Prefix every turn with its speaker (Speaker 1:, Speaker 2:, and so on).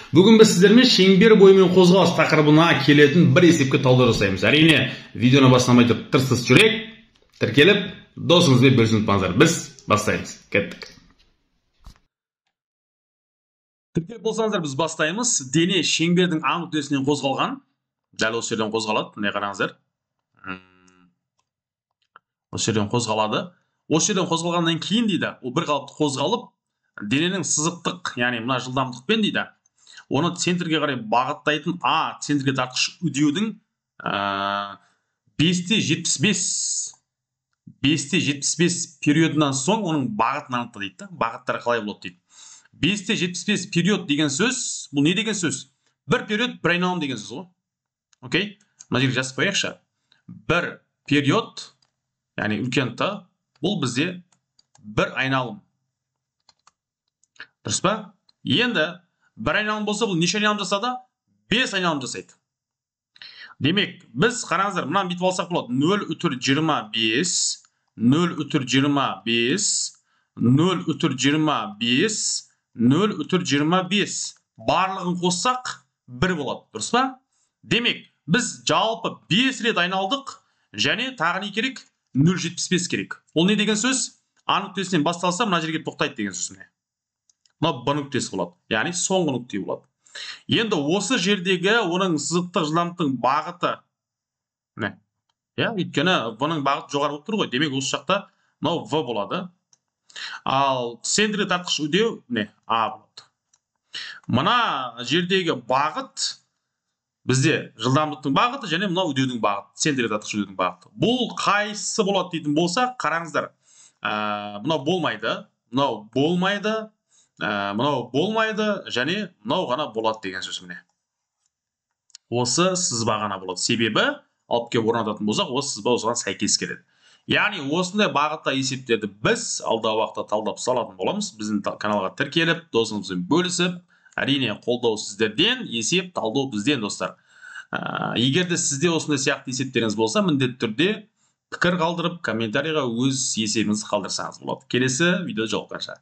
Speaker 1: Бүгін біз сіздермен шеңбер бойымен қозғалыс тақырыбына келетін бір есепке талдау жасаймыз. Әрине, видеоны бастамай тұрып тырс-тырс жүрейік, тіркеліп, досыңызбен бөлісіп ұмытпаңыздар. Біз бастаймыз. Кеттік. Тіркеліп болсаңыздар, біз бастаймыз. Дене шеңбердің аң нүктесінен қозғалған. Дәл осы жерден қозғалады. Міне қараңыздар. Осы жерден қозғалады. Осы жерден қозғалғаннан кейін дейді, ол бір қалыпты қозғалып, дененің сызықтық, яғни мына жылдамдықпен дейді, оны центрге қарай бағыттайтын центрге тартқыш үдеудің 5-75 периодынан соң оның бағытын анықта дейді. Бағыттары қалай болады дейді. 5-75 период деген сөз, бұл не деген сөз? Бір период, бір айналым деген сөз ғой. Окей? Мына жерге жазып қояйықшы. Бір период, яғни үлкен Т, бұл бізде бір айналым. Дұрыс па? Енді бір айналым болса, бұл неше айналым жасады? 5 айналым жасайды. Демек, біз қараңыздар, мұнан бүйтіп алсақ болады. 0,25, 0,25, 0,25, 0,25. Барлығын қоссақ, 1 болады. Дұрыс па? Демек, біз жалпы 5 рет айналдық, және тағы не керек? 0,75 керек. Ол не деген сөз? А нүктесінен басталса, мына жерге тоқтайды деген сөз не? Мына Б нүктесі болады. Яғни соңғы нүкте болады. Енді осы жердегі оның сызықтық жылдамдықтың бағыты не? Өйткені В-ның бағыты жоғары болып тұр ғой. Демек, осы жақта мынау В болады. Ал центрге тартқыш үдеу не? А болады. Мына жердегі бағыт бізде жылдамдықтың бағыты және мынау үдеудің бағыты, центрге тартқыш үдеудің бағыты. Бұл қайсысы болады дейтін болса, қараңыздар. Мынау болмайды, мынау болмайды, мынау болмайды, және мынау ғана болады деген сөз міне. Осы сызба ғана болады. Себебі, алып келіп орнататын болсақ, осы сызба осыған сәйкес келеді. Яғни, осындай бағытта есептерді біз алдағы уақытта талдап салатын боламыз. Біздің каналға тіркеліп, досыңызбен бөлісіп, әрине қолдау сіздерден, есеп талдау бізден, достар. Егер де сізде осындай сияқты есептеріңіз болса, міндетті түрде пікір қалдырып, комментарийға өз есебіңізді қалдырсаңыз болады. Келесі видеода жолыққанша.